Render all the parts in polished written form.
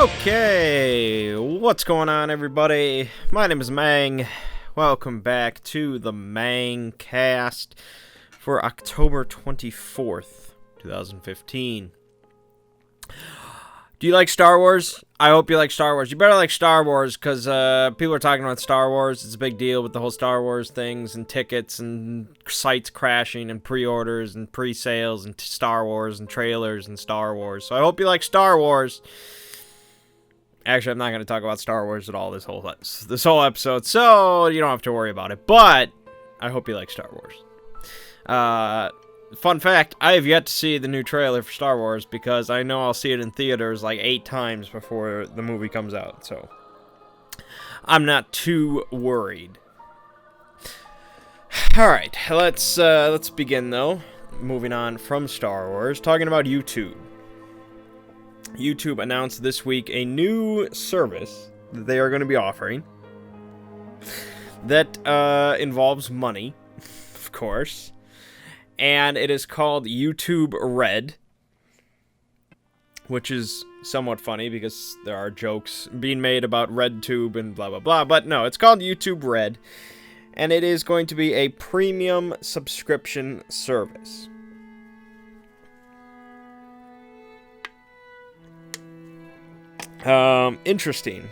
Okay, what's going on, everybody? My name is Mangg. Welcome back to the Manggcast for October 24th, 2015. Do you like Star Wars? I hope you like Star Wars. You better like Star Wars, because people are talking about Star Wars. It's a big deal with the whole Star Wars things and tickets and sites crashing and pre-orders and pre-sales and Star Wars and trailers and Star Wars. So I hope you like Star Wars. Actually, I'm not going to talk about Star Wars at all this whole episode, so you don't have to worry about it. But I hope you like Star Wars. Fun fact, I have yet to see the new trailer for Star Wars because I know I'll see it in theaters like 8 times before the movie comes out. So I'm not too worried. All right, let's begin though. Moving on from Star Wars, talking about YouTube. YouTube announced this week a new service that they are going to be offering that involves money, of course, and it is called YouTube Red, which is somewhat funny because there are jokes being made about RedTube and blah, blah, blah, but no, it's called YouTube Red, and it is going to be a premium subscription service. Interesting.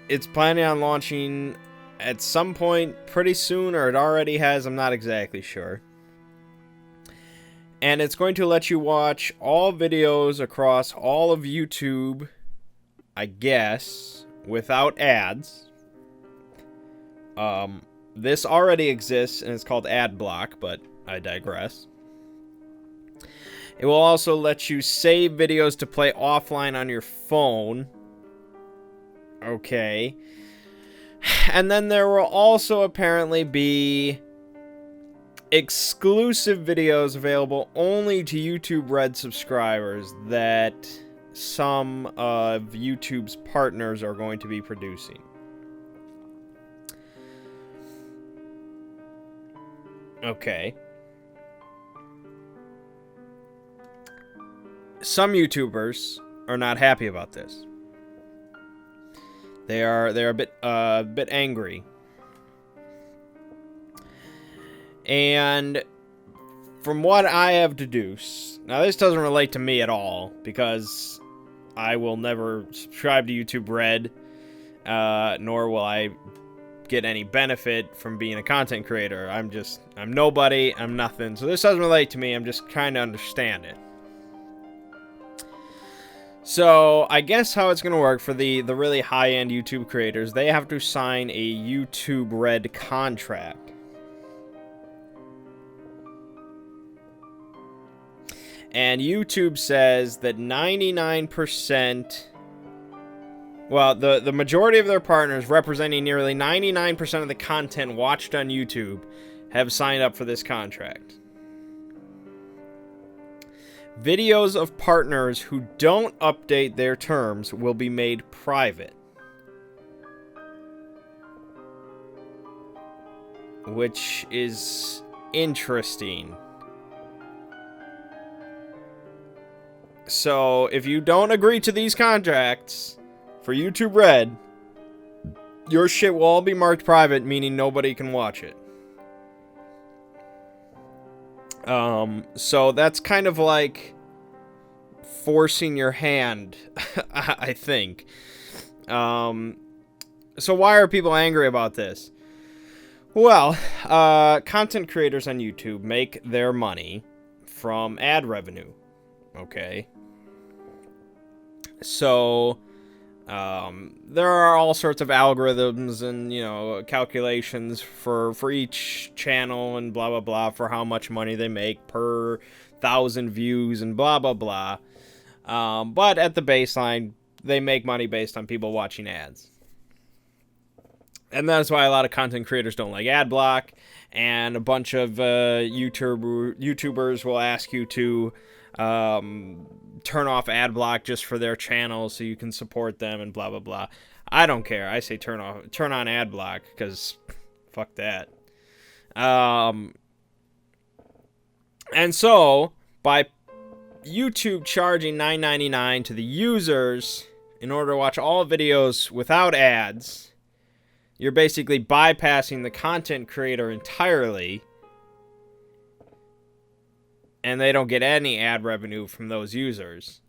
It's planning on launching at some point pretty soon, or it already has, I'm not exactly sure. And it's going to let you watch all videos across all of YouTube, I guess, without ads. This already exists, and it's called Ad Block, but I digress. It will also let you save videos to play offline on your phone. Okay. And then there will also apparently be exclusive videos available only to YouTube Red subscribers that some of YouTube's partners are going to be producing. Okay. Some YouTubers are not happy about this. They're a bit angry. And from what I have deduced, now this doesn't relate to me at all because I will never subscribe to YouTube Red, nor will I get any benefit from being a content creator. I'm nobody, I'm nothing. So this doesn't relate to me. I'm just trying to understand it. So, I guess how it's going to work for the really high-end YouTube creators, they have to sign a YouTube Red contract. And YouTube says that 99%... Well, the majority of their partners, representing nearly 99% of the content watched on YouTube, have signed up for this contract. Videos of partners who don't update their terms will be made private. Which is interesting. So, if you don't agree to these contracts for YouTube Red, your shit will all be marked private, meaning nobody can watch it. So that's kind of like forcing your hand, I think. So why are people angry about this? Well, content creators on YouTube make their money from ad revenue, okay? So, there are all sorts of algorithms and, calculations for each channel and blah, blah, blah, for how much money they make per 1,000 views and blah, blah, blah. But at the baseline, they make money based on people watching ads. And that's why a lot of content creators don't like ad block, and a bunch of YouTubers will ask you to turn off ad block just for their channel so you can support them and blah, blah, blah. I don't care. I say turn on ad block because fuck that. And so by YouTube charging $9.99 to the users in order to watch all videos without ads, you're basically bypassing the content creator entirely, and they don't get any ad revenue from those users.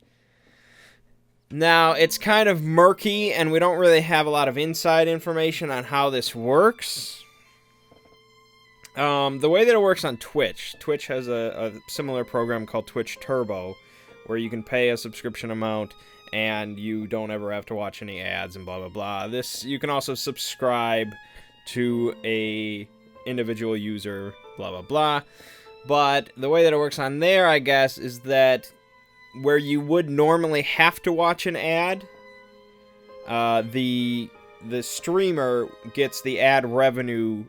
Now, it's kind of murky, and we don't really have a lot of inside information on how this works. The way that it works on Twitch has a similar program called Twitch Turbo, where you can pay a subscription amount and you don't ever have to watch any ads and blah blah blah. You can also subscribe to a individual user, blah blah blah. But the way that it works on there, I guess, is that where you would normally have to watch an ad, the streamer gets the ad revenue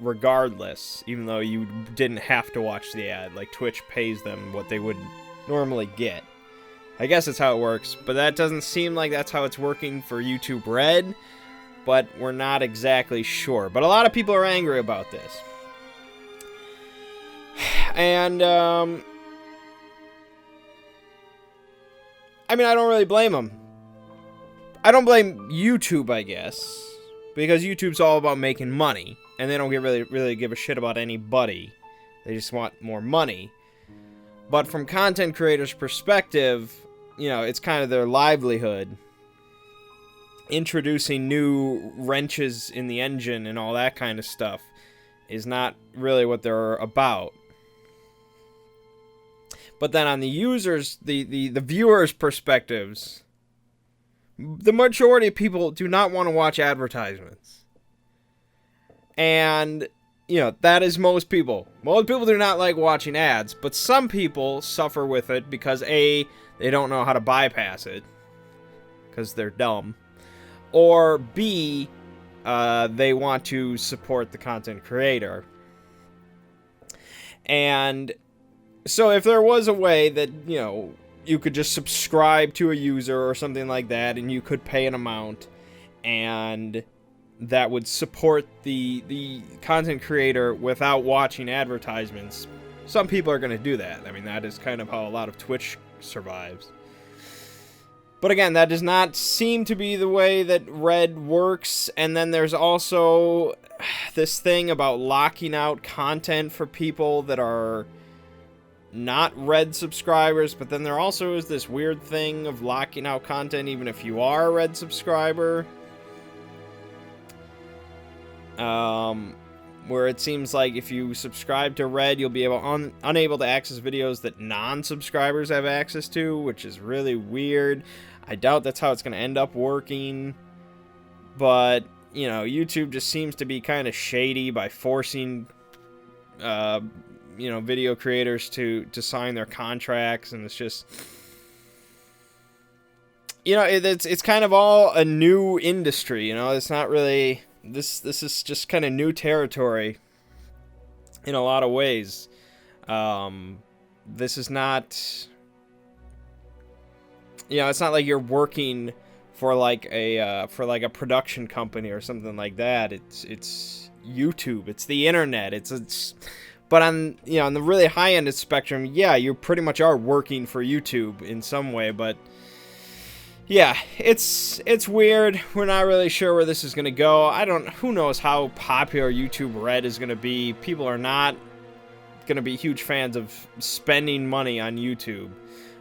regardless, even though you didn't have to watch the ad. Like, Twitch pays them what they would normally get. I guess that's how it works, but that doesn't seem like that's how it's working for YouTube Red, but we're not exactly sure. But a lot of people are angry about this. And, I mean, I don't really blame them. I don't blame YouTube, I guess, because YouTube's all about making money, and they don't really give a shit about anybody. They just want more money. But from content creators' perspective, you know, it's kind of their livelihood. Introducing new wrenches in the engine and all that kind of stuff is not really what they're about. But then on the users, the viewers' perspectives, the majority of people do not want to watch advertisements. And, you know, that is most people. Most people do not like watching ads, but some people suffer with it because A, they don't know how to bypass it, because they're dumb, or B, they want to support the content creator. And so if there was a way that, you know, you could just subscribe to a user or something like that, and you could pay an amount, and that would support the content creator without watching advertisements, some people are going to do that. I mean, that is kind of how a lot of Twitch survives. But again, that does not seem to be the way that Red works. And then there's also this thing about locking out content for people that are not Red subscribers, but then there also is this weird thing of locking out content even if you are a Red subscriber. Where it seems like if you subscribe to Red, you'll be unable to access videos that non-subscribers have access to, which is really weird. I doubt that's how it's going to end up working. But, you know, YouTube just seems to be kind of shady by forcing, you know, video creators to sign their contracts, and it's just, you know, it's kind of all a new industry, you know. It's not really, this is just kind of new territory in a lot of ways. This is not, you know, it's not like you're working for like a production company or something like that. It's YouTube, it's the internet, it's but on, you know, on the really high end of the spectrum, yeah, you pretty much are working for YouTube in some way. But yeah, it's weird. We're not really sure where this is gonna go. Who knows how popular YouTube Red is gonna be. People are not gonna be huge fans of spending money on YouTube.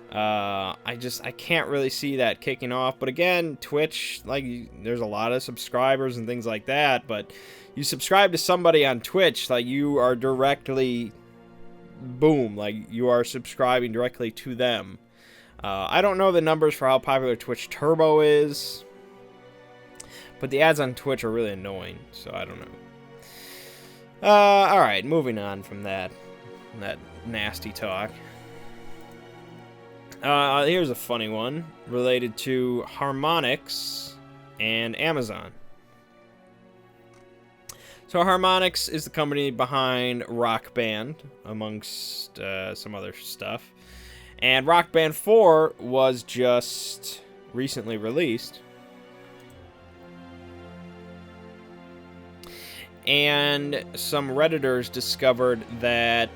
I can't really see that kicking off. But again, Twitch, like, there's a lot of subscribers and things like that, but you subscribe to somebody on Twitch, like, you are directly, boom, like, you are subscribing directly to them. I don't know the numbers for how popular Twitch Turbo is, but the ads on Twitch are really annoying, so I don't know. Alright, moving on from that nasty talk. Here's a funny one related to Harmonix and Amazon. So Harmonix is the company behind Rock Band, amongst some other stuff. And Rock Band 4 was just recently released. And some Redditors discovered that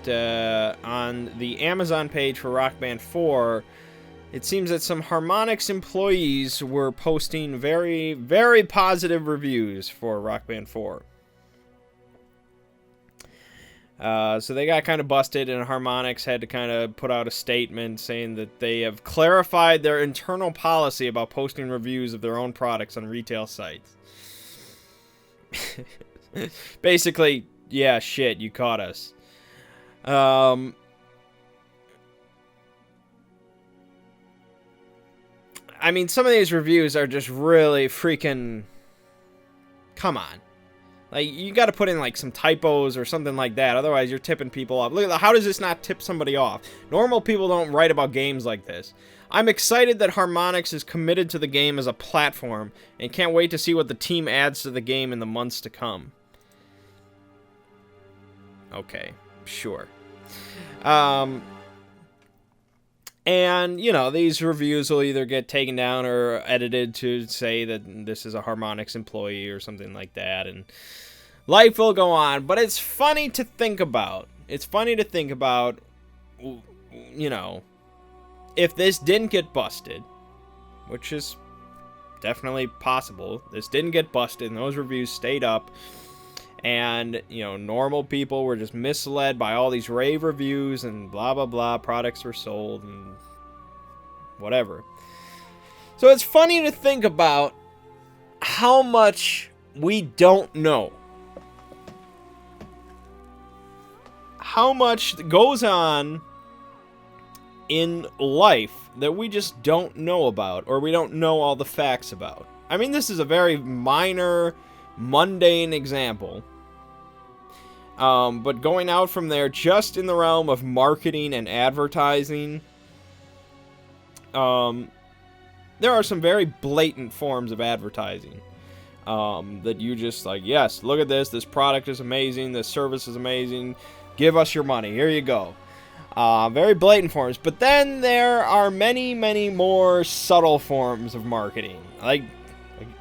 on the Amazon page for Rock Band 4, it seems that some Harmonix employees were posting very, very positive reviews for Rock Band 4. So they got kind of busted, and Harmonix had to kind of put out a statement saying that they have clarified their internal policy about posting reviews of their own products on retail sites. Basically, yeah, shit, you caught us. I mean, some of these reviews are just really freaking... Come on. Like, you gotta put in, like, some typos or something like that. Otherwise, you're tipping people off. Look, how does this not tip somebody off? Normal people don't write about games like this. I'm excited that Harmonix is committed to the game as a platform and can't wait to see what the team adds to the game in the months to come. Okay, sure. And, you know, these reviews will either get taken down or edited to say that this is a Harmonix employee or something like that, and life will go on. But it's funny to think about. It's funny to think about, you know, if this didn't get busted, which is definitely possible. This didn't get busted, and those reviews stayed up. And, you know, normal people were just misled by all these rave reviews and blah, blah, blah. Products were sold and whatever. So it's funny to think about how much we don't know. How much goes on in life that we just don't know about, or we don't know all the facts about. I mean, this is a very minor, mundane example. But going out from there, just in the realm of marketing and advertising, there are some very blatant forms of advertising. That you just like, yes, look at this product is amazing, this service is amazing, give us your money, here you go. Very blatant forms. But then there are many, many more subtle forms of marketing. Like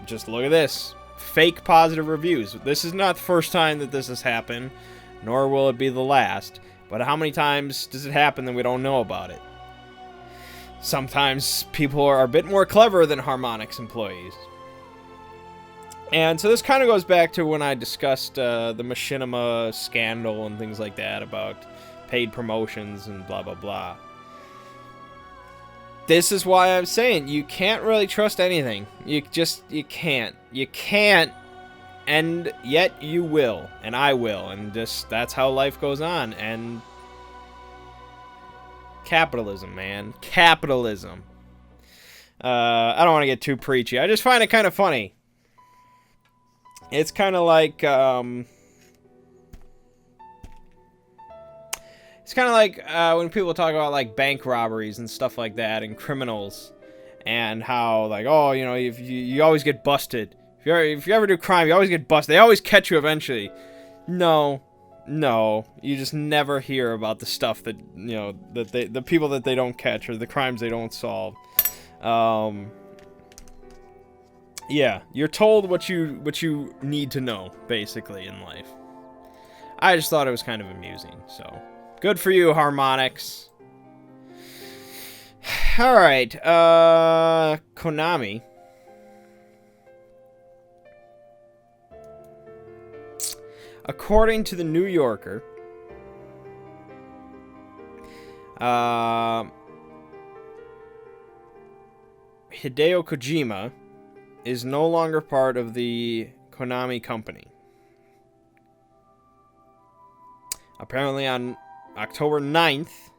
just look at this. Fake positive reviews. This is not the first time that this has happened, nor will it be the last. But how many times does it happen that we don't know about it? Sometimes people are a bit more clever than Harmonix employees. And so this kind of goes back to when I discussed the Machinima scandal and things like that about paid promotions and blah, blah, blah. This is why I'm saying you can't really trust anything. You can't. You can't, and yet you will, and I will, and just that's how life goes on. And capitalism, man, capitalism. I don't want to get too preachy. I just find it kind of funny. It's kind of like when people talk about like bank robberies and stuff like that, and criminals, and how like, oh, you know, if you always get busted. If you ever do crime, you always get busted. They always catch you eventually. No, you just never hear about the stuff that, you know, that the people that they don't catch, or the crimes they don't solve. Yeah, you're told what you need to know, basically, in life. I just thought it was kind of amusing, so good for you, Harmonix. All right, Konami. According to the New Yorker, Hideo Kojima is no longer part of the Konami company. Apparently on October 9th,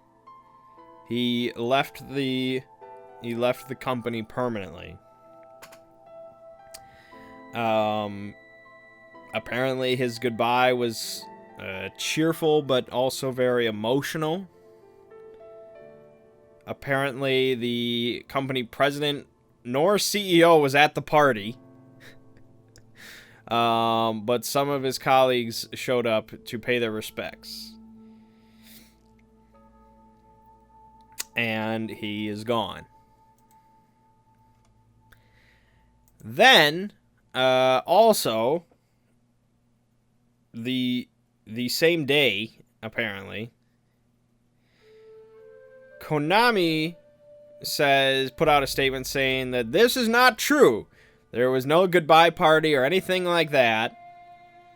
he left the company permanently. Apparently his goodbye was cheerful but also very emotional. Apparently the company president nor CEO was at the party. But some of his colleagues showed up to pay their respects. And he is gone. Then, also, the same day, apparently, Konami put out a statement saying that this is not true. There was no goodbye party or anything like that.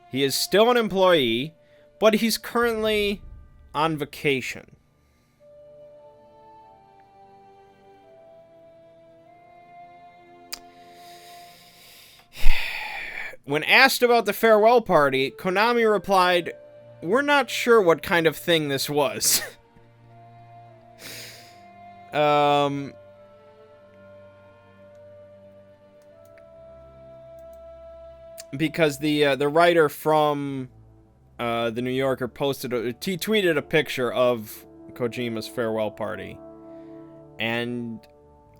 He is still an employee, but he's currently on vacation. When asked about the farewell party, Konami replied, "We're not sure what kind of thing this was." Because the writer from the New Yorker tweeted a picture of Kojima's farewell party, and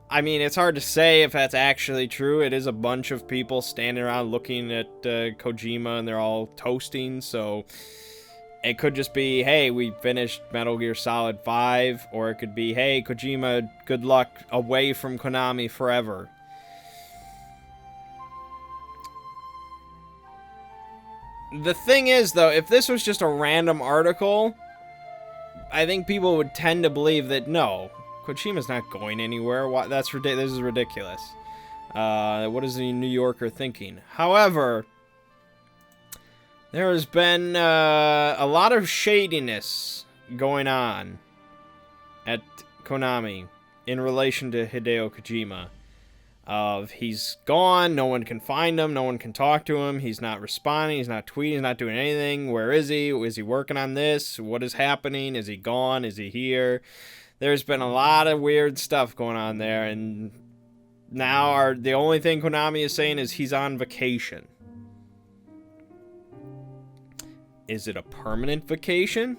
I mean, it's hard to say if that's actually true. It is a bunch of people standing around looking at Kojima, and they're all toasting, so it could just be, hey, we finished Metal Gear Solid 5, or it could be, hey, Kojima, good luck away from Konami forever. The thing is, though, if this was just a random article, I think people would tend to believe that, no, Kojima's not going anywhere. This is ridiculous. What is the New Yorker thinking? However, there has been a lot of shadiness going on at Konami in relation to Hideo Kojima. He's gone, no one can find him, no one can talk to him, he's not responding, he's not tweeting, he's not doing anything. Where is he? Is he working on this? What is happening? Is he gone? Is he here? There's been a lot of weird stuff going on there, and now the only thing Konami is saying is he's on vacation. Is it a permanent vacation?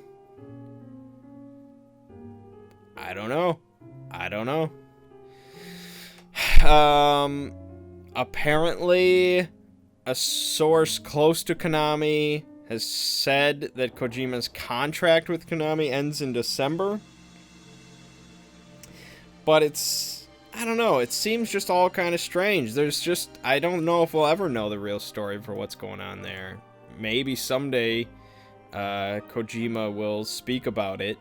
I don't know. Apparently, a source close to Konami has said that Kojima's contract with Konami ends in December. But I don't know, it seems just all kind of strange. I don't know if we'll ever know the real story for what's going on there. Maybe someday Kojima will speak about it.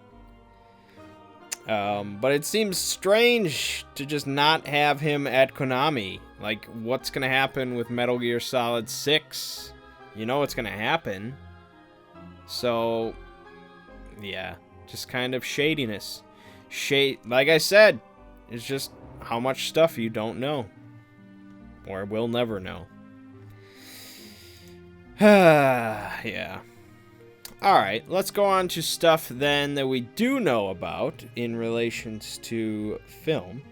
But it seems strange to just not have him at Konami. Like, what's going to happen with Metal Gear Solid 6? You know what's going to happen. So, yeah, just kind of shadiness. Like I said, it's just how much stuff you don't know. Or will never know. Yeah. Alright, let's go on to stuff then that we do know about in relations to film.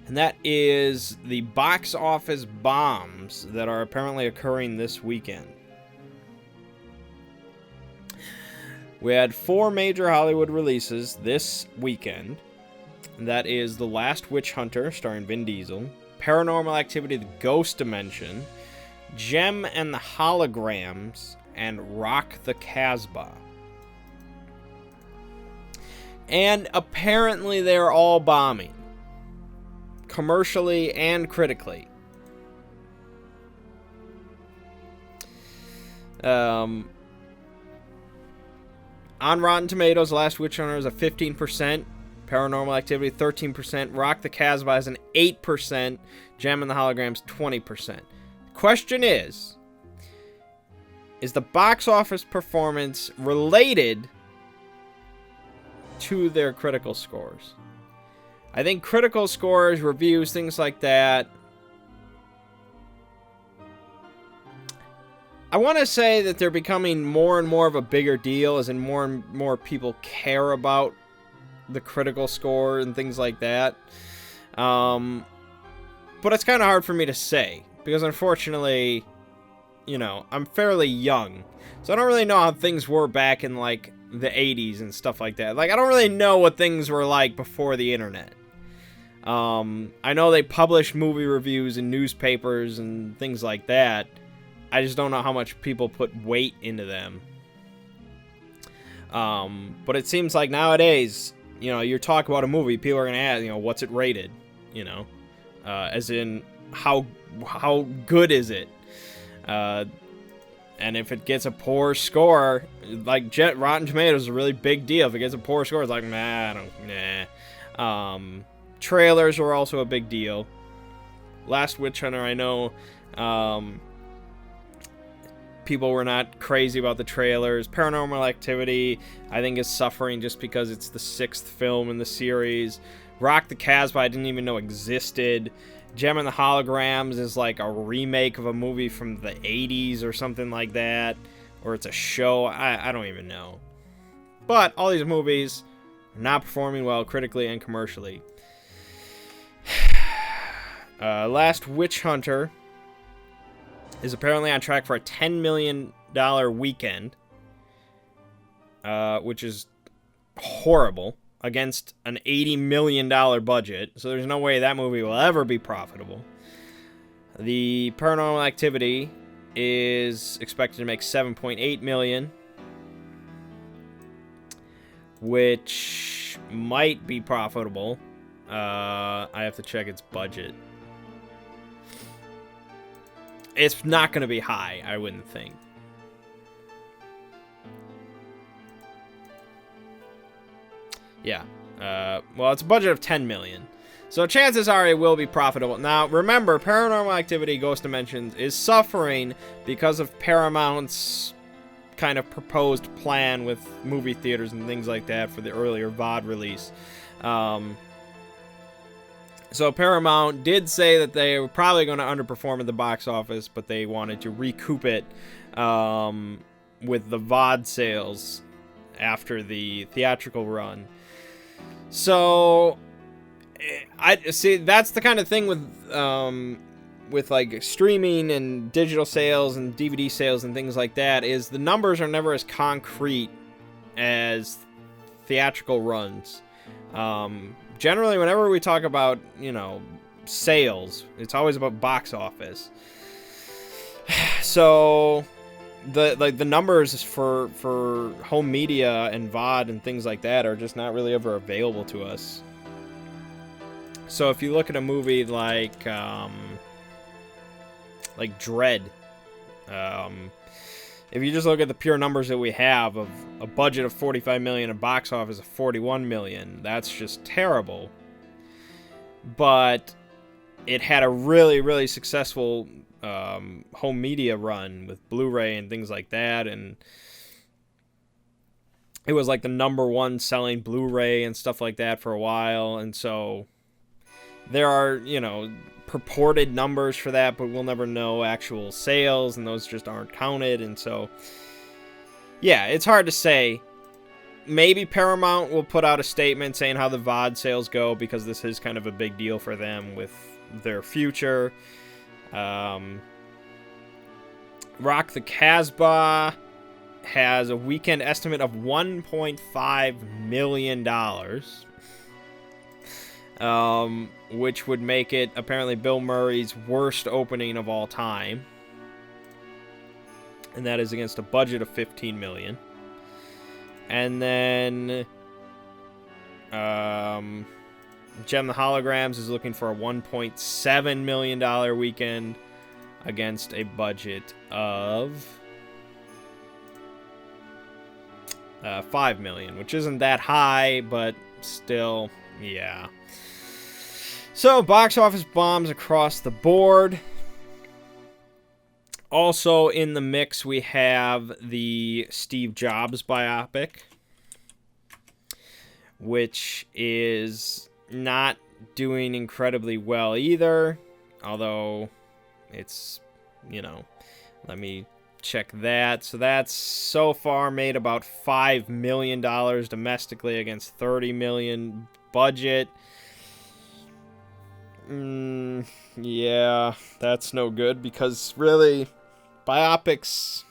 And that is the box office bombs that are apparently occurring this weekend. We had 4 major Hollywood releases this weekend. And that is The Last Witch Hunter, starring Vin Diesel, Paranormal Activity: The Ghost Dimension, Gem and the Holograms, and Rock the Casbah. And apparently they're all bombing. Commercially and critically. On Rotten Tomatoes, Last Witch Hunter is a 15%. Paranormal Activity, 13%. Rock the Casbah is an 8%. Gem and the Holograms, 20%. Question is the box office performance related to their critical scores? I think critical scores, reviews, things like that, I want to say that they're becoming more and more of a bigger deal, as in more and more people care about the critical score and things like that. But it's kind of hard for me to say, because unfortunately, you know, I'm fairly young, so I don't really know how things were back in, like, the 80s and stuff like that. Like, I don't really know what things were like before the internet. I know they published movie reviews in newspapers and things like that. I just don't know how much people put weight into them. But it seems like nowadays, you know, you talk about a movie, people are going to ask, you know, what's it rated? You know, as in, how good is it? And if it gets a poor score, like Rotten Tomatoes is a really big deal. If it gets a poor score, it's like, nah. Trailers were also a big deal. Last Witch Hunter, I know people were not crazy about the trailers. Paranormal Activity, I think, is suffering just because it's the 6th film in the series. Rock the Casbah, I didn't even know existed. Gem and the Holograms is like a remake of a movie from the 80s or something like that. Or it's a show. I don't even know. But all these movies are not performing well critically and commercially. Last Witch Hunter is apparently on track for a $10 million weekend. Which is horrible. Against an $80 million budget, so there's no way that movie will ever be profitable. The Paranormal Activity is expected to make $7.8 million, which might be profitable. I have to check its budget. It's not going to be high, I wouldn't think. Yeah. Well, it's a budget of $10 million. So chances are it will be profitable. Now, remember, Paranormal Activity Ghost Dimensions is suffering because of Paramount's kind of proposed plan with movie theaters and things like that for the earlier VOD release. So Paramount did say that they were probably going to underperform at the box office, but they wanted to recoup it with the VOD sales after the theatrical run. So, I see. That's the kind of thing with like streaming and digital sales and DVD sales and things like that. Is the numbers are never as concrete as theatrical runs. Generally, whenever we talk about sales, it's always about box office. So, the numbers for home media and VOD and things like that are just not really ever available to us. So if you look at a movie like Dread, if you just look at the pure numbers that we have of a budget of $45 million and box office of $41 million, that's just terrible. But it had a really, really successful home media run with Blu-ray and things like that, and it was like the #1 selling Blu-ray and stuff like that for a while. And so there are purported numbers for that, but we'll never know actual sales, and those just aren't counted. And so yeah, it's hard to say. Maybe Paramount will put out a statement saying how the VOD sales go, because this is kind of a big deal for them with their future. Rock the Casbah has a weekend estimate of $1.5 million, which would make it apparently Bill Murray's worst opening of all time, and that is against a budget of $15 million. And then Gem the Holograms is looking for a $1.7 million weekend against a budget of $5 million, which isn't that high, but still, yeah. So, box office bombs across the board. Also in the mix, we have the Steve Jobs biopic, which is not doing incredibly well either, although it's, let me check that. So that's so far made about $5 million domestically against $30 million budget. Yeah, that's no good, because really, biopics,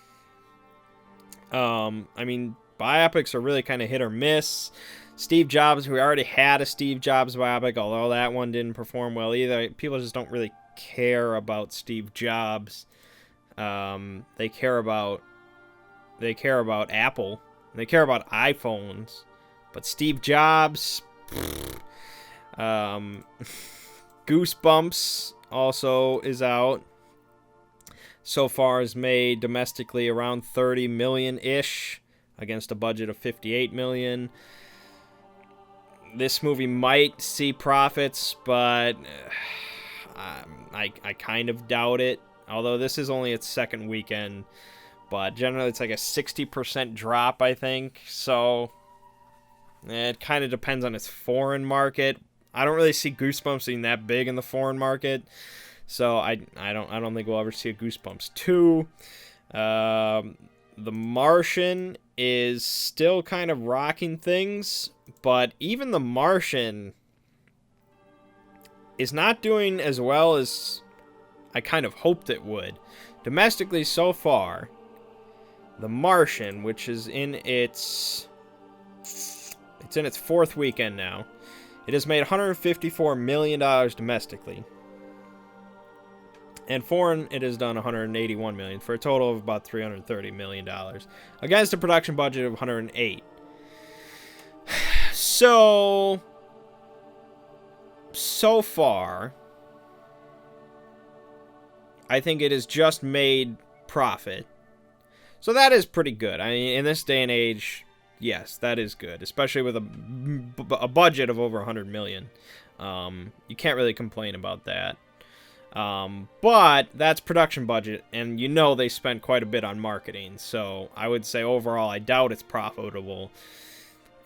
biopics are really kind of hit or miss. Steve Jobs, we already had a Steve Jobs biopic, although that one didn't perform well either. People just don't really care about Steve Jobs. They care about Apple. They care about iPhones. But Steve Jobs, Goosebumps also is out. so far has made domestically around 30 million-ish against a budget of 58 million. This movie might see profits, but I kind of doubt it. Although this is only its second weekend, but generally it's like a 60% drop, I think. So it kind of depends on its foreign market. I don't really see Goosebumps being that big in the foreign market, so I don't think we'll ever see a Goosebumps 2. The Martian is still kind of rocking things, but even The Martian is not doing as well as I kind of hoped it would. Domestically so far, The Martian, which is in its fourth weekend now, it has made $154 million domestically. And foreign, it has done $181 million, for a total of about $330 million, against a production budget of $108. So far, I think it has just made profit. So that is pretty good. I mean, in this day and age, yes, that is good, especially with a budget of over $100 million. You can't really complain about that. But that's production budget, and you know they spent quite a bit on marketing. So I would say overall, I doubt it's profitable.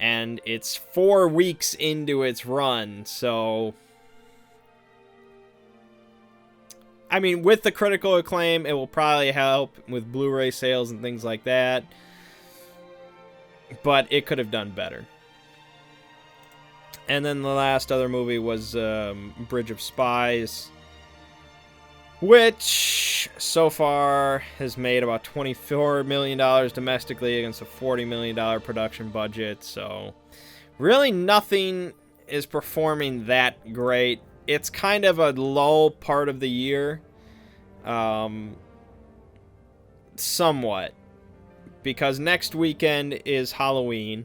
And it's 4 weeks into its run, so I mean, with the critical acclaim, it will probably help with Blu-ray sales and things like that. But it could have done better. And then the last other movie was Bridge of Spies, which so far has made about $24 million domestically against a $40 million production budget. So really nothing is performing that great. It's kind of a lull part of the year, somewhat, because next weekend is Halloween,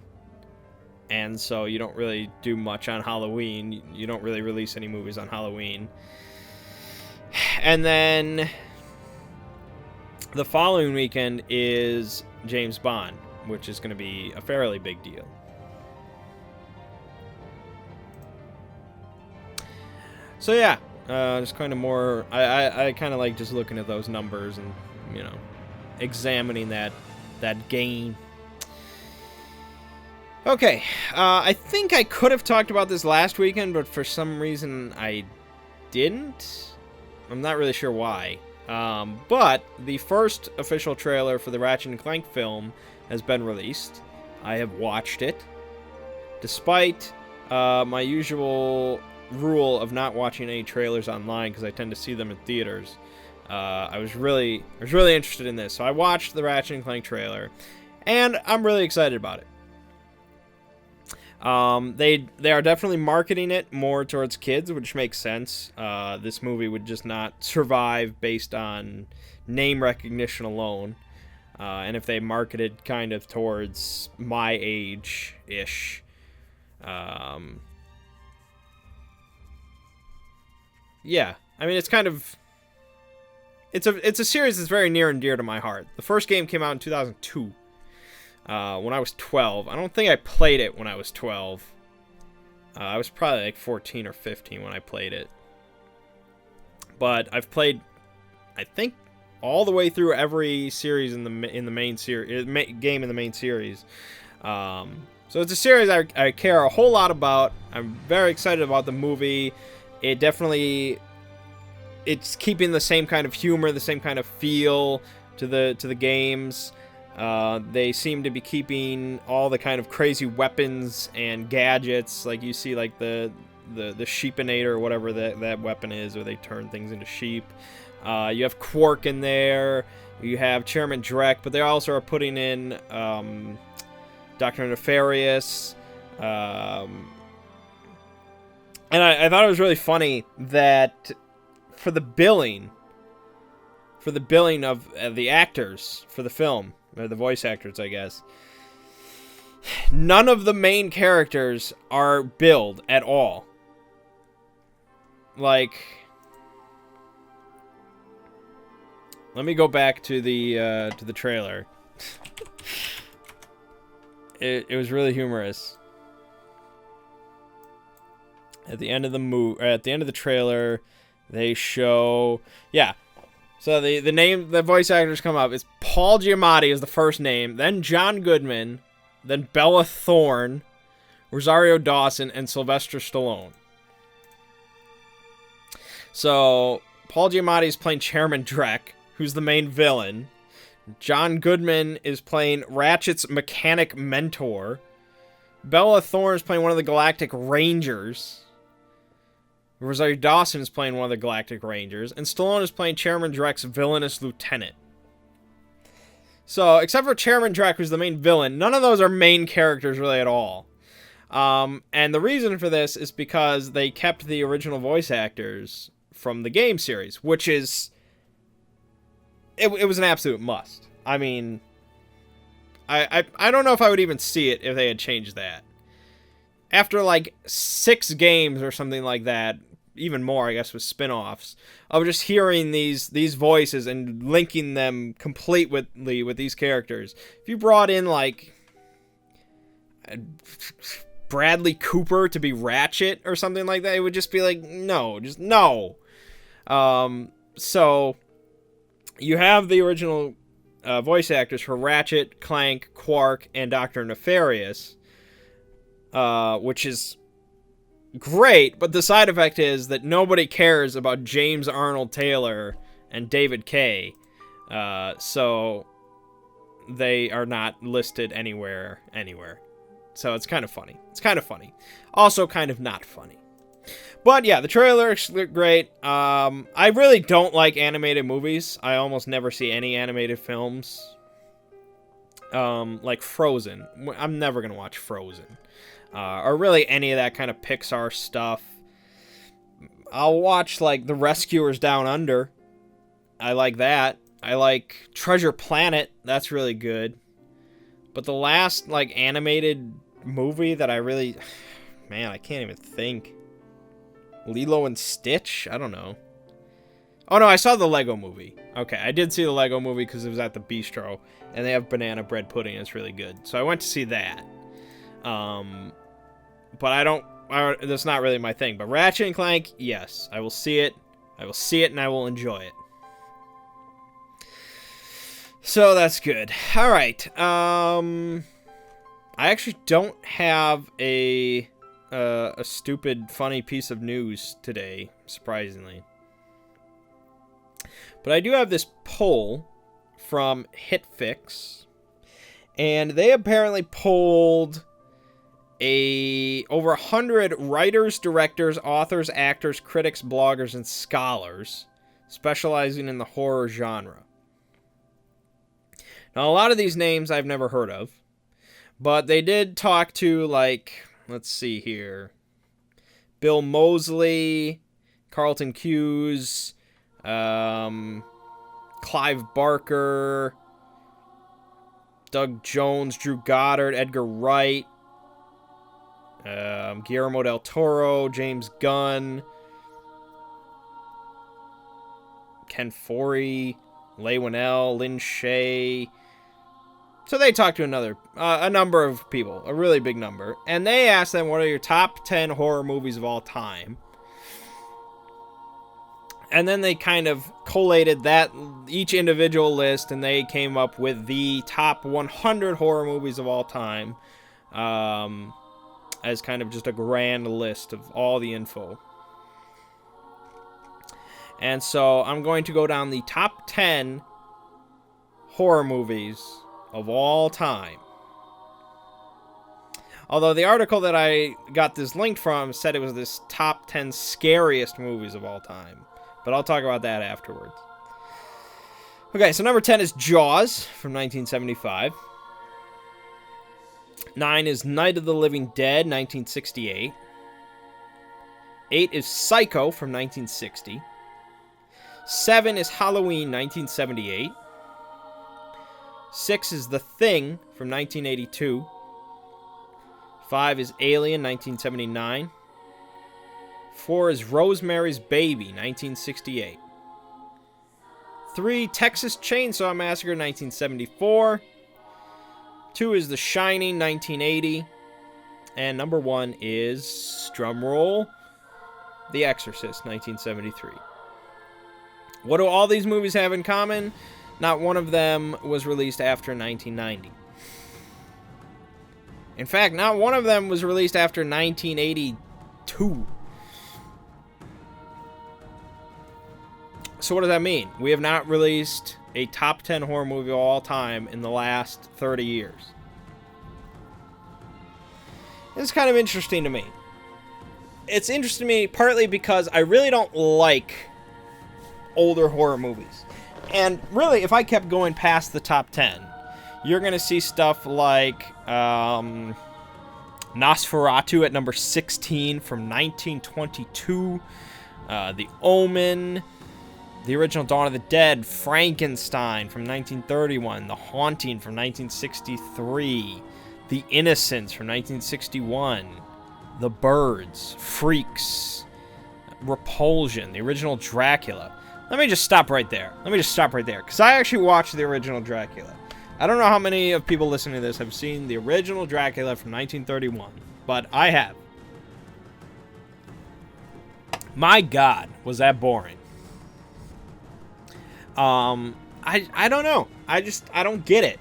and so you don't really do much on Halloween. You don't really release any movies on Halloween. And then the following weekend is James Bond, which is going to be a fairly big deal. So yeah, just kind of more, I kind of like just looking at those numbers and, you know, examining that gain. Okay, I think I could have talked about this last weekend, but for some reason I didn't. I'm not really sure why. But the first official trailer for the Ratchet and Clank film has been released. I have watched it. Despite my usual rule of not watching any trailers online because I tend to see them in theaters, I was really interested in this. So I watched the Ratchet and Clank trailer, and I'm really excited about it. They are definitely marketing it more towards kids, which makes sense. This movie would just not survive based on name recognition alone. And if they marketed kind of towards my age-ish, yeah, I mean, it's kind of, it's a series that's very near and dear to my heart. The first game came out in 2002. When I was 12. I don't think I played it when I was 12. I was probably like 14 or 15 when I played it. But I've played, I think, all the way through every series in the main series, game in the main series. So it's a series I care a whole lot about. I'm very excited about the movie. It definitely, it's keeping the same kind of humor, the same kind of feel to the games. They seem to be keeping all the kind of crazy weapons and gadgets, like you see, like the Sheepinator or whatever that weapon is, where they turn things into sheep. You have Quark in there. You have Chairman Drek, but they also are putting in Dr. Nefarious. And I thought it was really funny that for the billing of the actors for the film, or the voice actors, I guess, none of the main characters are billed at all. Like, let me go back to the trailer. It was really humorous. At the end of the trailer, they show, yeah. So the voice actors come up. It's Paul Giamatti is the first name, then John Goodman, then Bella Thorne, Rosario Dawson, and Sylvester Stallone. So Paul Giamatti is playing Chairman Drek, who's the main villain. John Goodman is playing Ratchet's mechanic mentor. Bella Thorne is playing one of the Galactic Rangers. Rosario Dawson is playing one of the Galactic Rangers. And Stallone is playing Chairman Drek's villainous lieutenant. So, except for Chairman Drek, who's the main villain, none of those are main characters really at all. And the reason for this is because they kept the original voice actors from the game series, which is... It was an absolute must. I mean, I don't know if I would even see it if they had changed that. After like 6 games or something like that, even more, I guess, with spin-offs, of just hearing these voices and linking them completely with these characters. If you brought in, like, Bradley Cooper to be Ratchet or something like that, it would just be like, no, just no. So, you have the original voice actors for Ratchet, Clank, Quark, and Dr. Nefarious, which is great, but the side effect is that nobody cares about James Arnold Taylor and David Kaye, so they are not listed anywhere. So it's kind of funny. Also kind of not funny. But yeah, the trailer looked great. I really don't like animated movies. I almost never see any animated films. Like Frozen. I'm never going to watch Frozen. Or really any of that kind of Pixar stuff. I'll watch, like, The Rescuers Down Under. I like that. I like Treasure Planet. That's really good. But the last, like, animated movie that I really... Man, I can't even think. Lilo and Stitch? I don't know. Oh, no, I saw the Lego movie. Okay, I did see the Lego movie because it was at the bistro. And they have banana bread pudding. It's really good. So I went to see that. But that's not really my thing. But Ratchet and Clank, yes. I will see it. I will see it and I will enjoy it. So that's good. Alright. I actually don't have a stupid, funny piece of news today, surprisingly. But I do have this poll from HitFix. And they apparently polled over 100 writers, directors, authors, actors, critics, bloggers, and scholars specializing in the horror genre. Now, a lot of these names I've never heard of, but they did talk to, like, let's see here, Bill Moseley, Carlton Cuse, Clive Barker, Doug Jones, Drew Goddard, Edgar Wright, Guillermo del Toro, James Gunn, Ken Foree, Leigh Whannell, Lin Shaye. So they talked to a number of people, a really big number, and they asked them, what are your top 10 horror movies of all time? And then they kind of collated each individual list, and they came up with the top 100 horror movies of all time, as kind of just a grand list of all the info. And so I'm going to go down the top 10 horror movies of all time. Although the article that I got this linked from said it was this top 10 scariest movies of all time. But I'll talk about that afterwards. Okay, so number 10 is Jaws from 1975. 9 is Night of the Living Dead, 1968. 8 is Psycho from 1960. 7 is Halloween, 1978. 6 is The Thing from 1982. 5 is Alien, 1979. 4 is Rosemary's Baby, 1968. 3, Texas Chainsaw Massacre, 1974. 2 is The Shining, 1980. And number 1 is, drumroll, The Exorcist, 1973. What do all these movies have in common? Not one of them was released after 1990. In fact, not one of them was released after 1982. So what does that mean? We have not released a top 10 horror movie of all time in the last 30 years. This is kind of interesting to me. It's interesting to me partly because I really don't like older horror movies. And really, if I kept going past the top 10, you're going to see stuff like Nosferatu at number 16 from 1922, The Omen, the original Dawn of the Dead, Frankenstein from 1931, The Haunting from 1963, The Innocents from 1961, The Birds, Freaks, Repulsion, the original Dracula. Let me just stop right there. Because I actually watched the original Dracula. I don't know how many of people listening to this have seen the original Dracula from 1931, but I have. My God, was that boring. I don't know. I don't get it.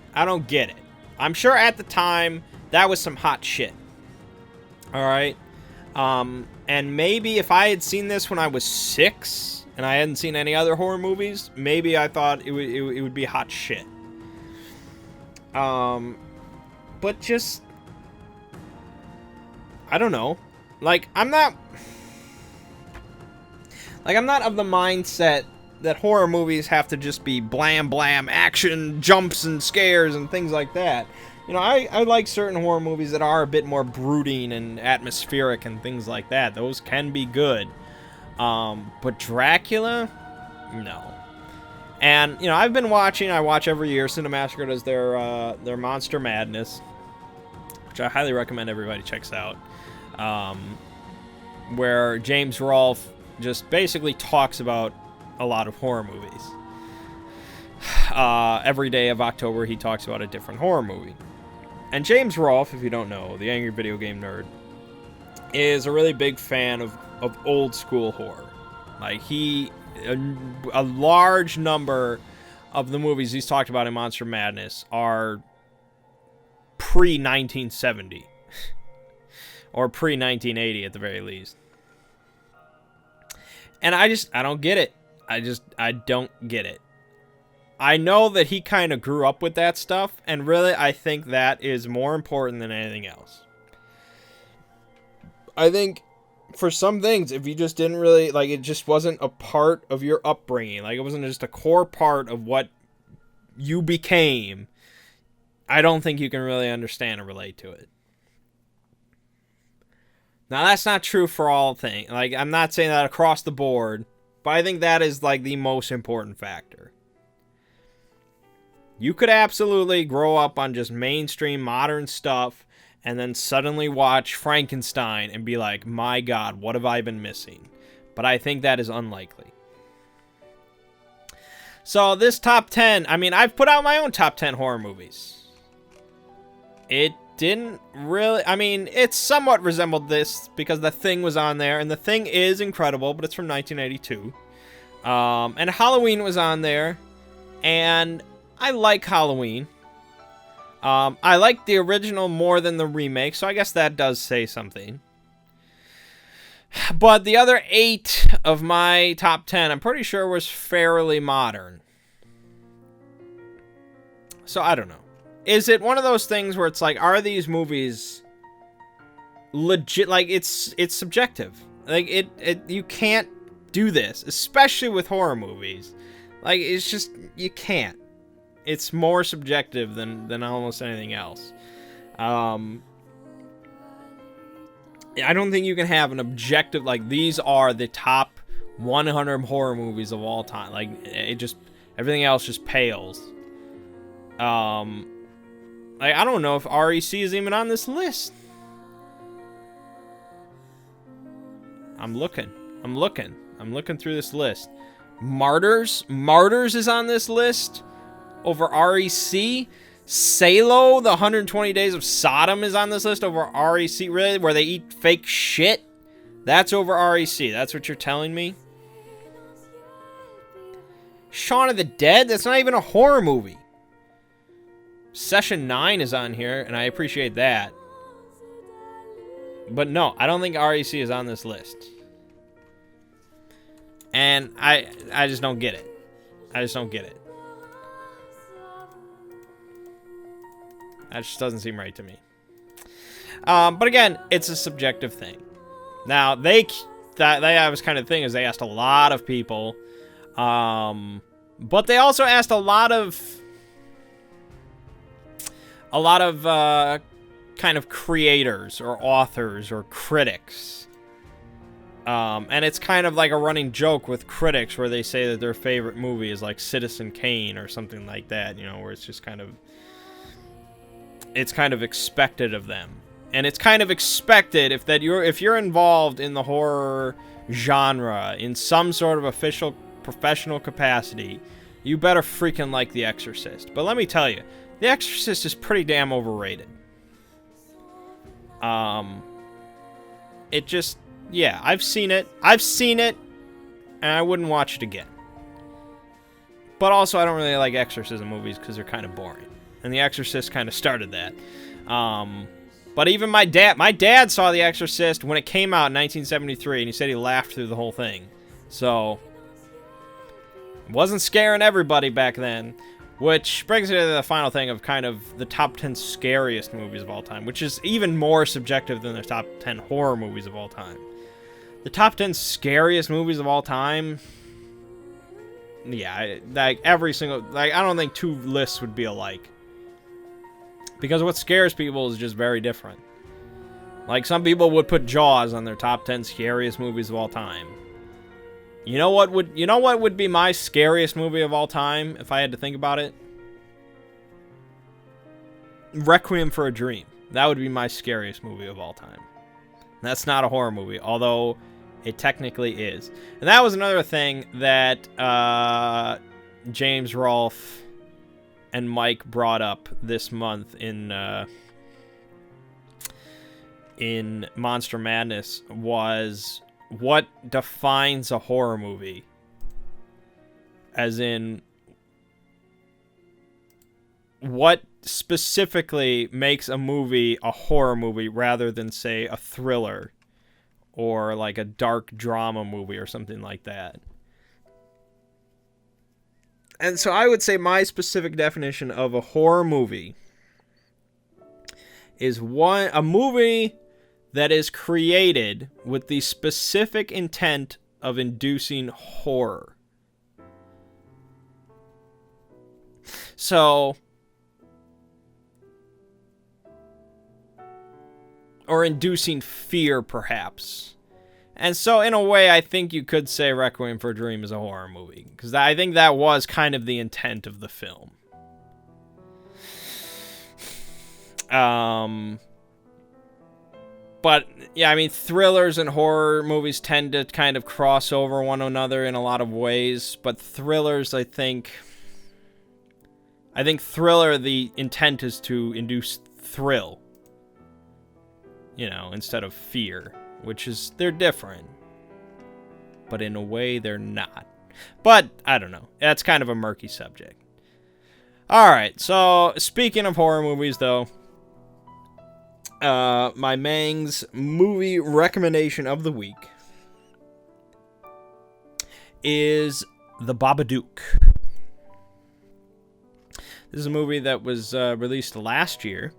I'm sure at the time that was some hot shit. All right. And maybe if I had seen this when I was 6 and I hadn't seen any other horror movies, maybe I thought it would be hot shit. But just, I don't know. I'm not of the mindset that horror movies have to just be blam blam action, jumps and scares and things like that. You know, I like certain horror movies that are a bit more brooding and atmospheric and things like that. Those can be good. But Dracula? No. And, you know, I watch every year, Cinemassacre does their Monster Madness, which I highly recommend everybody checks out, where James Rolfe just basically talks about a lot of horror movies. Every day of October, he talks about a different horror movie. And James Rolfe, if you don't know, the Angry Video Game Nerd, is a really big fan of old school horror. A large number of the movies he's talked about in Monster Madness are pre-1970. Or pre-1980 at the very least. And I don't get it. I don't get it. I know that he kind of grew up with that stuff, and really I think that is more important than anything else. I think for some things, if you just didn't really, it just wasn't a part of your upbringing, it wasn't just a core part of what you became, I don't think you can really understand and relate to it. Now, that's not true for all things. I'm not saying that across the board, but I think that is, the most important factor. You could absolutely grow up on just mainstream modern stuff and then suddenly watch Frankenstein and be like, my God, what have I been missing? But I think that is unlikely. So this top 10, I've put out my own top 10 horror movies. It didn't really, it somewhat resembled this because The Thing was on there, and The Thing is incredible, but it's from 1982. And Halloween was on there, and I like Halloween. I like the original more than the remake, so I guess that does say something. But the other 8 of my top 10, I'm pretty sure was fairly modern. So I don't know. Is it one of those things where it's are these movies legit? It's subjective. You can't do this, especially with horror movies. It's just, you can't. It's more subjective than almost anything else. I don't think you can have an objective, these are the top 100 horror movies of all time. Everything else just pales. I don't know if REC is even on this list. I'm looking through this list. Martyrs is on this list over REC. Salo, the 120 Days of Sodom, is on this list over REC. Really? Where they eat fake shit? That's over REC. That's what you're telling me? Shaun of the Dead? That's not even a horror movie. Session 9 is on here, and I appreciate that. But no, I don't think REC is on this list. And I just don't get it. I just don't get it. That just doesn't seem right to me. But again, it's a subjective thing. Now, that was kind of the thing, is they asked a lot of people. But they also asked a lot of kind of creators or authors or critics. And it's kind of like a running joke with critics where they say that their favorite movie is like Citizen Kane or something like that, you know, where it's just kind of expected of them. And it's kind of expected if you're involved in the horror genre in some sort of official professional capacity, you better freaking like The Exorcist. But let me tell you, The Exorcist is pretty damn overrated. It just, yeah, I've seen it, and I wouldn't watch it again. But also, I don't really like exorcism movies because they're kind of boring. And The Exorcist kind of started that. But even my dad saw The Exorcist when it came out in 1973, and he said he laughed through the whole thing. So, it wasn't scaring everybody back then. Which brings me to the final thing of kind of the top 10 scariest movies of all time, which is even more subjective than the top 10 horror movies of all time. The top 10 scariest movies of all time, yeah, like every single, like I don't think two lists would be alike. Because what scares people is just very different. Like some people would put Jaws on their top 10 scariest movies of all time. You know what would be my scariest movie of all time if I had to think about it? Requiem for a Dream. That would be my scariest movie of all time. That's not a horror movie, although it technically is. And that was another thing that James Rolfe and Mike brought up this month in Monster Madness was what defines a horror movie. As in, what specifically makes a movie a horror movie rather than, say, a thriller or like a dark drama movie or something like that. And so I would say my specific definition of a horror movie is a movie that is created with the specific intent of inducing horror. So, or inducing fear, perhaps. And so, in a way, I think you could say Requiem for a Dream is a horror movie. Because I think that was kind of the intent of the film. But, yeah, I mean, thrillers and horror movies tend to kind of cross over one another in a lot of ways. But thrillers, I think thriller, the intent is to induce thrill. You know, instead of fear. Which is, they're different. But in a way, they're not. But, I don't know. That's kind of a murky subject. Alright, so, speaking of horror movies, though. My Mangg's movie recommendation of the week is The Babadook. This is a movie that was released last year.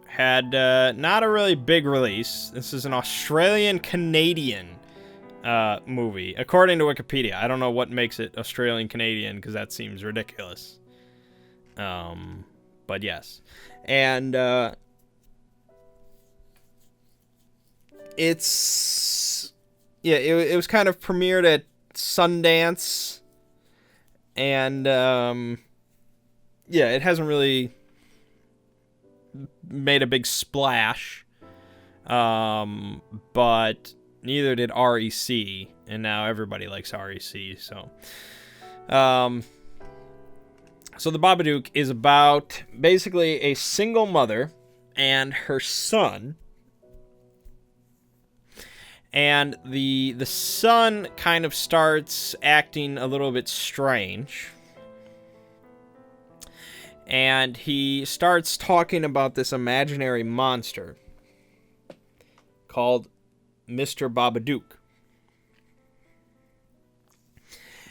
Had not a really big release. This is an Australian-Canadian movie, according to Wikipedia. I don't know what makes it Australian-Canadian, because that seems ridiculous. But yes. And it's... yeah, it was kind of premiered at Sundance. And, yeah, it hasn't really made a big splash, but neither did REC, and now everybody likes REC. So the Babadook is about basically a single mother and her son. And the son kind of starts acting a little bit strange. And he starts talking about this imaginary monster called Mr. Babadook.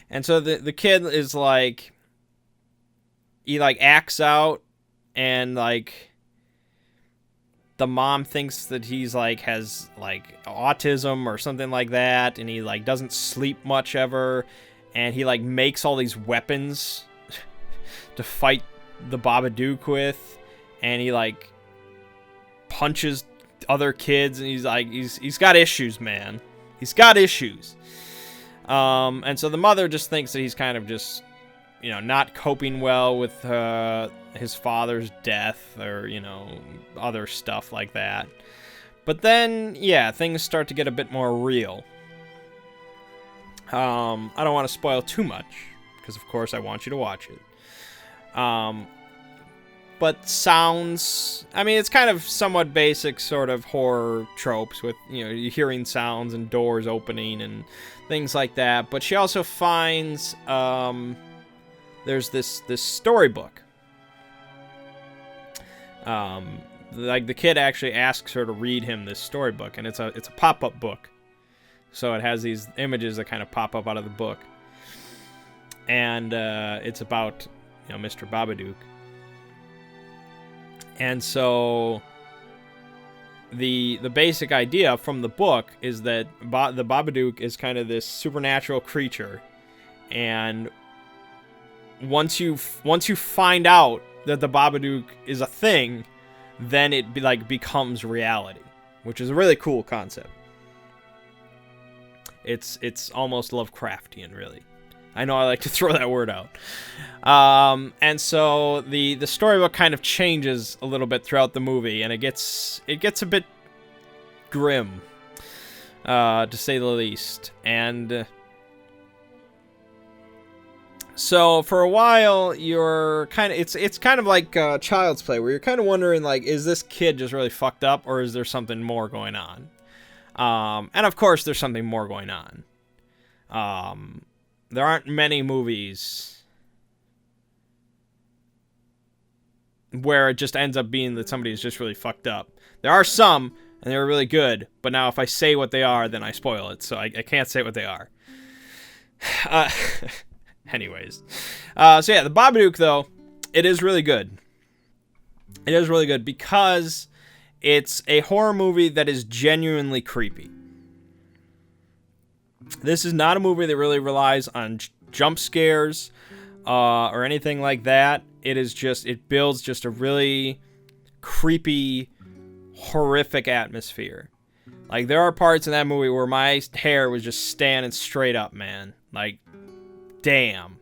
And so the kid is like, he like acts out, and like the mom thinks that he's like has like autism or something like that, and he like doesn't sleep much ever, and he like makes all these weapons to fight the Babadook with, and he like punches other kids, and he's like he's got issues, man. He's got issues. And so the mother just thinks that he's kind of just, you know, not coping well with his father's death, or, you know, other stuff like that. But then, yeah, things start to get a bit more real. I don't want to spoil too much, because of course I want you to watch it. But sounds, I mean, it's kind of somewhat basic sort of horror tropes with, you know, you hearing sounds and doors opening and things like that. But she also finds, there's this storybook. Like the kid actually asks her to read him this storybook, and it's a pop-up book. So it has these images that kind of pop up out of the book. And it's about, you know, Mr. Babadook. And so the basic idea from the book is that the Babadook is kind of this supernatural creature, and once you find out that the Babadook is a thing, then it becomes reality, which is a really cool concept. It's almost Lovecraftian, really. I know I like to throw that word out. And so the storybook kind of changes a little bit throughout the movie, and it gets a bit grim, to say the least. And so for a while, you're kind of it's kind of like Child's Play, where you're kind of wondering, like, is this kid just really fucked up, or is there something more going on? And of course, there's something more going on. There aren't many movies where it just ends up being that somebody is just really fucked up. There are some, and they're really good, but now if I say what they are, then I spoil it, so I can't say what they are. Anyways. So yeah, the Babadook, though, it is really good. It is really good because it's a horror movie that is genuinely creepy. This is not a movie that really relies on jump scares or anything like that. It builds just a really creepy, horrific atmosphere. Like, there are parts in that movie where my hair was just standing straight up, man. Like, damn.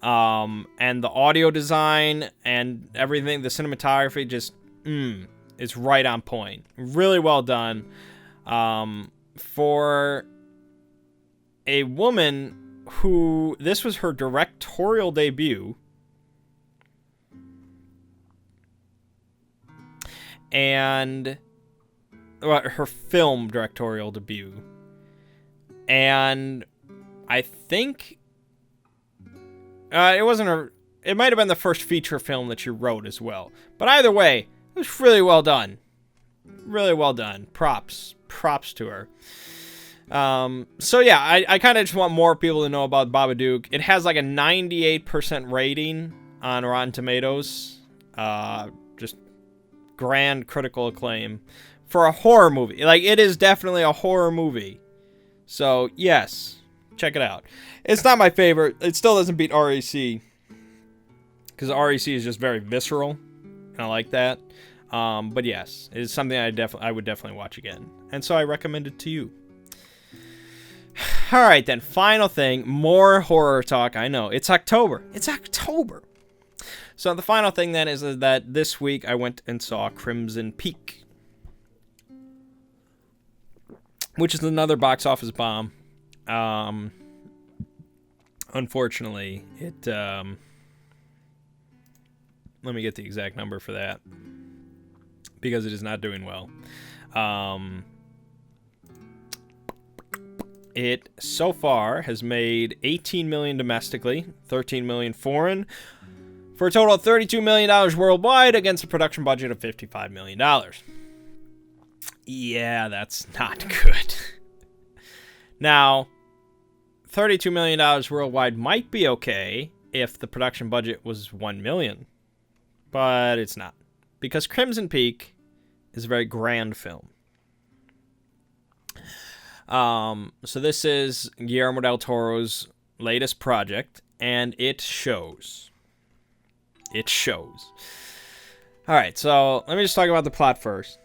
And the audio design and everything, the cinematography, just, it's right on point. Really well done. For a woman who, this was her directorial debut, and her film directorial debut, and I think it might have been the first feature film that she wrote as well. But either way, it was really well done. Really well done. Props to her. So yeah, I kind of just want more people to know about Babadook. It has like a 98% rating on Rotten Tomatoes. Just grand critical acclaim for a horror movie. Like, it is definitely a horror movie. So yes, check it out. It's not my favorite. It still doesn't beat REC, because REC is just very visceral, and I like that. But yes, it is something I would definitely watch again, and so I recommend it to you. All right, then. Final thing, more horror talk. I know, it's October. It's October. So the final thing then is that this week I went and saw Crimson Peak, which is another box office bomb. Unfortunately, it, let me get the exact number for that, because it is not doing well. It so far has made $18 million domestically, $13 million foreign, for a total of $32 million worldwide against a production budget of $55 million. Yeah, that's not good. Now, $32 million worldwide might be okay if the production budget was $1 million, but it's not, because Crimson Peak is a very grand film. So this is Guillermo del Toro's latest project, and it shows. It shows. All right, so let me just talk about the plot first.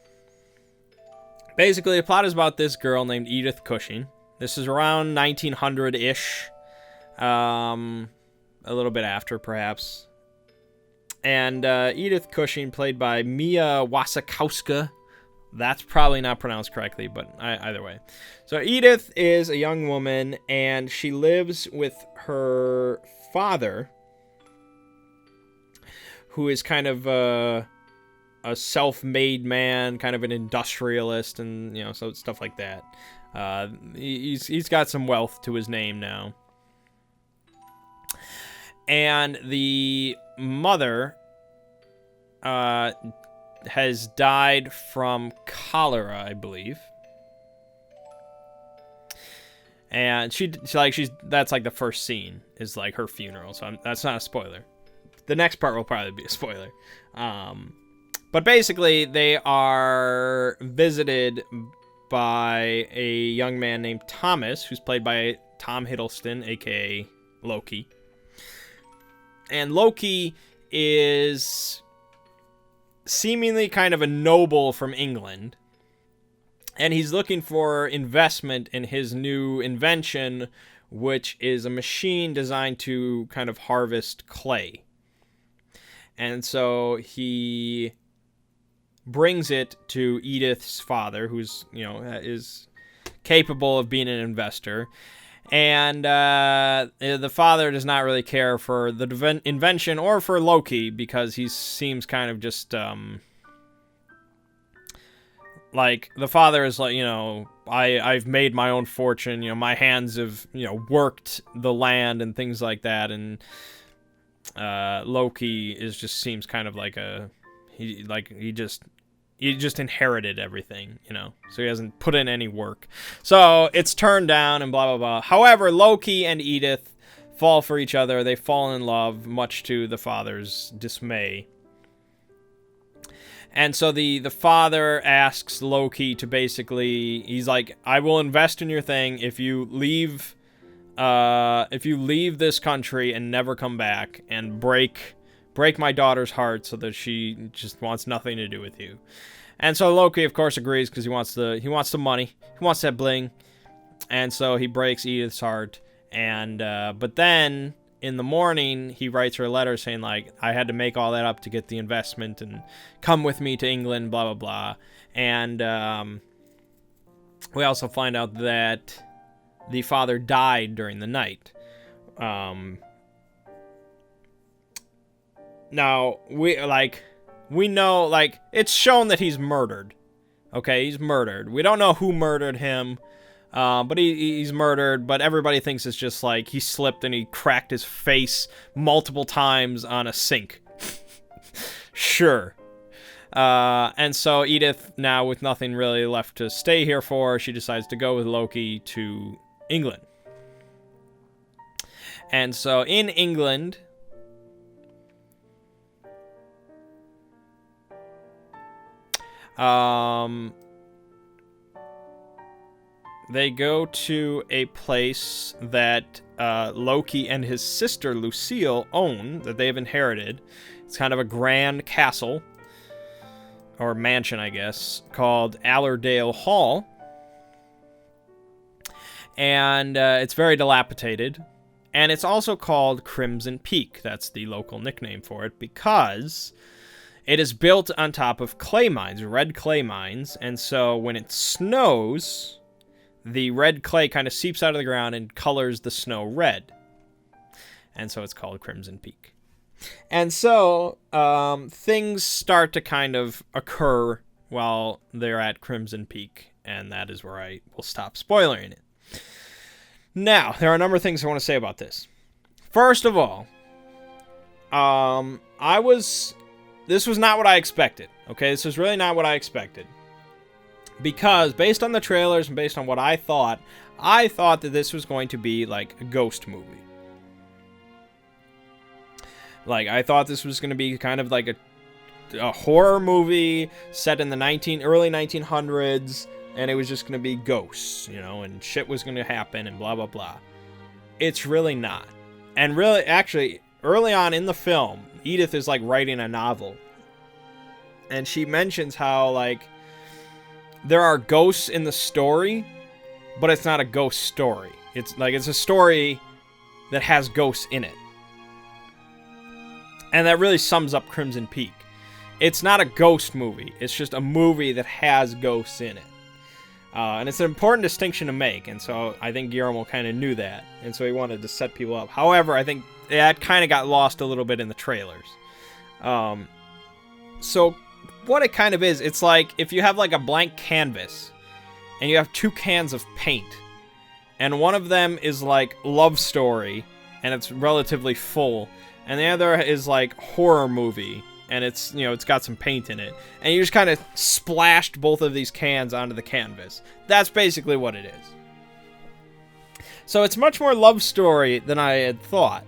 Basically, the plot is about this girl named Edith Cushing. This is around 1900-ish, a little bit after, perhaps. And Edith Cushing, played by Mia Wasikowska. That's probably not pronounced correctly, but either way. So Edith is a young woman, and she lives with her father, who is kind of a self-made man, kind of an industrialist, and, you know, so stuff like that. He's got some wealth to his name now. And the mother has died from cholera, I believe. And that's like the first scene is like her funeral, so that's not a spoiler. The next part will probably be a spoiler. But basically, they are visited by a young man named Thomas, who's played by Tom Hiddleston, aka Loki. And Loki is seemingly kind of a noble from England, and he's looking for investment in his new invention, which is a machine designed to kind of harvest clay. And so he brings it to Edith's father, who's, you know, is capable of being an investor. And the father does not really care for the invention or for Loki, because he seems kind of just like, the father is like, you know, I've made my own fortune, you know, my hands have, you know, worked the land and things like that. And Loki seems kind of like he just inherited everything, you know, so he hasn't put in any work. So it's turned down and blah, blah, blah. However, Loki and Edith fall for each other. They fall in love, much to the father's dismay. And so the father asks Loki to basically, he's like, I will invest in your thing if you leave this country and never come back, and break my daughter's heart so that she just wants nothing to do with you. And so Loki, of course, agrees, because he wants the money. He wants that bling. And so he breaks Edith's heart. And but then in the morning, he writes her a letter saying, like, I had to make all that up to get the investment, and come with me to England, blah, blah, blah. And we also find out that the father died during the night. Now, we know, like, it's shown that he's murdered. Okay, he's murdered. We don't know who murdered him, but he's murdered, but everybody thinks it's just, like, he slipped and he cracked his face multiple times on a sink. Sure. And so Edith, now with nothing really left to stay here for, she decides to go with Loki to England. And so in England, they go to a place that Loki and his sister Lucille own, that they've inherited. It's kind of a grand castle, or mansion, I guess, called Allerdale Hall. And it's very dilapidated. And it's also called Crimson Peak. That's the local nickname for it, because it is built on top of clay mines, red clay mines. And so when it snows, the red clay kind of seeps out of the ground and colors the snow red. And so it's called Crimson Peak. And so things start to kind of occur while they're at Crimson Peak. And that is where I will stop spoiling it. Now, there are a number of things I want to say about this. First of all, this was not what I expected. Okay, this was really not what I expected. Because based on the trailers and based on what I thought that this was going to be like a ghost movie. Like, I thought this was going to be kind of like a horror movie set in the early 1900s, and it was just going to be ghosts, you know, and shit was going to happen and blah, blah, blah. It's really not. And really, actually, early on in the film, Edith is like writing a novel. And she mentions how, like, there are ghosts in the story, but it's not a ghost story. It's a story that has ghosts in it. And that really sums up Crimson Peak. It's not a ghost movie. It's just a movie that has ghosts in it. And it's an important distinction to make. And so I think Guillermo kind of knew that. And so he wanted to set people up. However, I think that kind of got lost a little bit in the trailers. So what it kind of is, it's like if you have like a blank canvas and you have 2 cans of paint. And one of them is like love story and it's relatively full. And the other is like horror movie, and it's, you know, it's got some paint in it. And you just kind of splashed both of these cans onto the canvas. That's basically what it is. So it's much more love story than I had thought.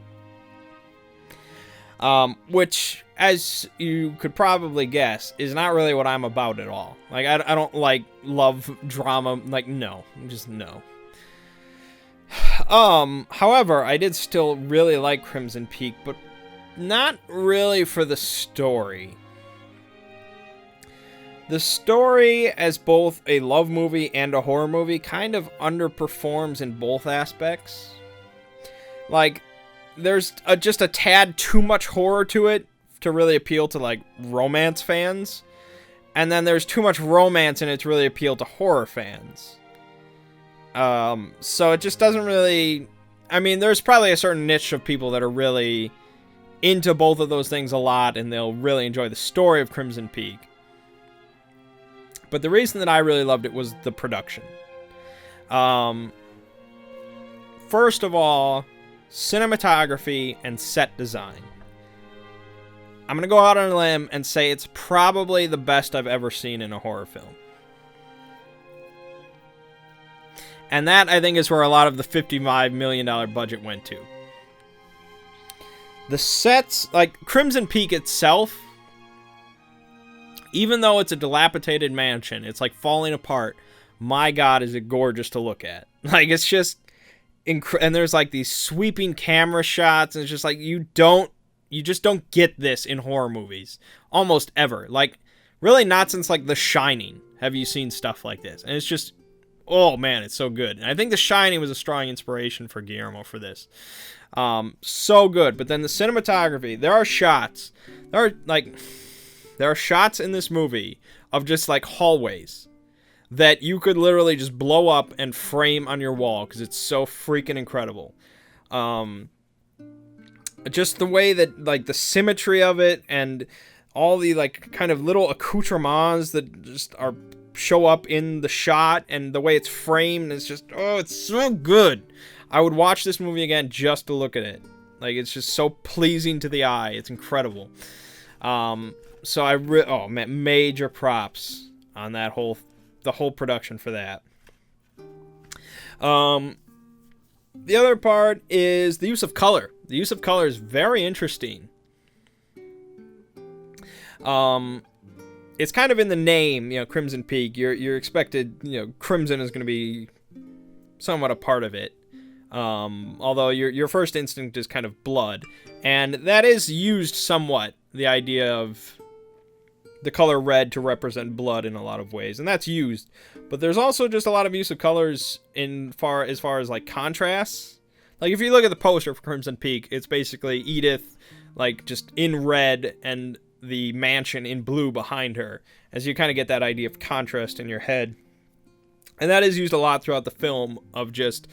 Which, as you could probably guess, is not really what I'm about at all. Like, I don't like love drama. Like, no. Just no. However, I did still really like Crimson Peak, but not really for the story. The story, as both a love movie and a horror movie, kind of underperforms in both aspects. Like, there's just a tad too much horror to it to really appeal to, like, romance fans. And then there's too much romance in it to really appeal to horror fans. So it just doesn't really... I mean, there's probably a certain niche of people that are really into both of those things a lot, and they'll really enjoy the story of Crimson Peak. But the reason that I really loved it was the production. First of all, cinematography and set design. I'm going to go out on a limb and say it's probably the best I've ever seen in a horror film. And that, I think, is where a lot of the $55 million budget went to. The sets, like Crimson Peak itself, even though it's a dilapidated mansion, it's like falling apart. My God, is it gorgeous to look at. Like, it's just, and there's like these sweeping camera shots, and it's just like, you just don't get this in horror movies. Almost ever. Like, really not since like The Shining have you seen stuff like this. And it's just, oh man, it's so good. And I think The Shining was a strong inspiration for Guillermo for this. So good. But then the cinematography, there are shots in this movie of just like hallways that you could literally just blow up and frame on your wall because it's so freaking incredible. Just the way that, like, the symmetry of it and all the, like, kind of little accoutrements that just show up in the shot, and the way it's framed is just, oh, it's so good. I would watch this movie again just to look at it. Like, it's just so pleasing to the eye. It's incredible. So man, major props on the whole production for that. The other part is the use of color. The use of color is very interesting. It's kind of in the name, you know, Crimson Peak. You're expected, you know, crimson is going to be somewhat a part of it. Although your first instinct is kind of blood. And that is used somewhat, the idea of the color red to represent blood in a lot of ways. And that's used. But there's also just a lot of use of colors as far as like contrasts. Like if you look at the poster for Crimson Peak, it's basically Edith like just in red and the mansion in blue behind her, as you kind of get that idea of contrast in your head. And that is used a lot throughout the film, of just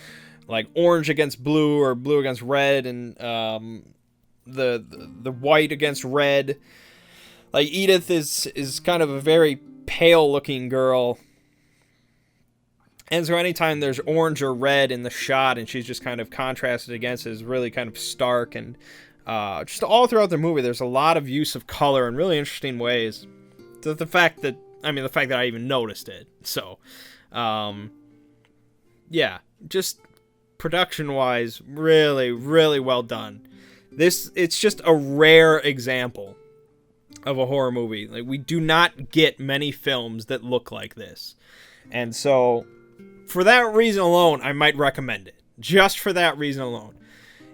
like orange against blue or blue against red, and the white against red. Like Edith is kind of a very pale looking girl. And so anytime there's orange or red in the shot and she's just kind of contrasted against it, is really kind of stark. And just all throughout the movie, there's a lot of use of color in really interesting ways. The fact that I even noticed it. So, yeah, just production-wise, really, really well done. It's just a rare example of a horror movie. Like, we do not get many films that look like this. And so, for that reason alone, I might recommend it. Just for that reason alone.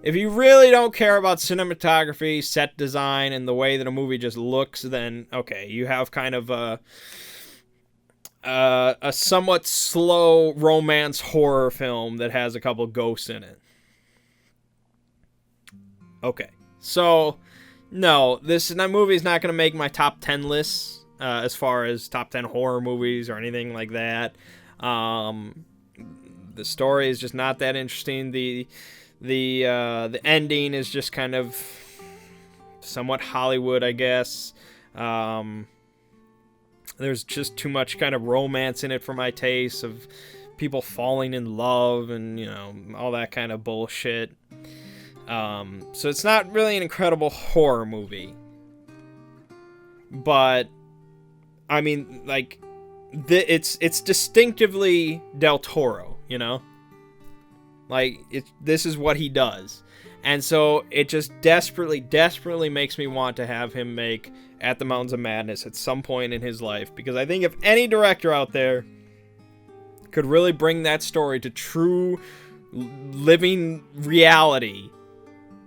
If you really don't care about cinematography, set design, and the way that a movie just looks, then, okay, you have kind of a somewhat slow romance horror film that has a couple ghosts in it. Okay, so, no, this movie is not going to make my top 10 lists as far as top 10 horror movies or anything like that. The story is just not that interesting. The ending is just kind of somewhat Hollywood, I guess. There's just too much kind of romance in it for my taste, of people falling in love and, you know, all that kind of bullshit. So it's not really an incredible horror movie. But, I mean, like, it's distinctively Del Toro, you know? Like, this is what he does. And so it just desperately, desperately makes me want to have him make At the Mountains of Madness at some point in his life. Because I think if any director out there could really bring that story to true living reality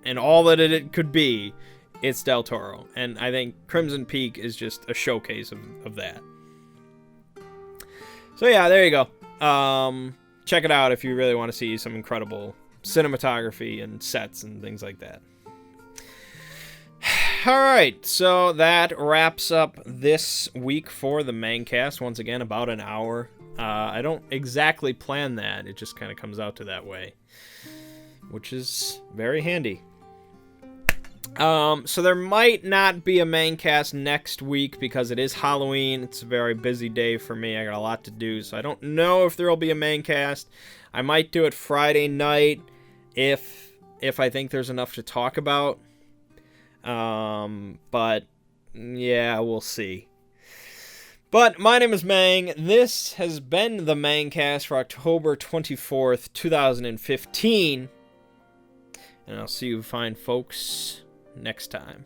and all that it could be, it's Del Toro. And I think Crimson Peak is just a showcase of that. So yeah, there you go. Check it out if you really want to see some incredible cinematography and sets and things like that. Alright, so that wraps up this week for the Manggcast. Once again, about an hour. I don't exactly plan that. It just kind of comes out to that way, which is very handy. So there might not be a Manggcast next week because it is Halloween. It's a very busy day for me. I got a lot to do, so I don't know if there will be a Manggcast. I might do it Friday night if I think there's enough to talk about. But yeah, we'll see. But my name is Mangg. This has been the Manggcast for October 24th, 2015. And I'll see you fine folks next time.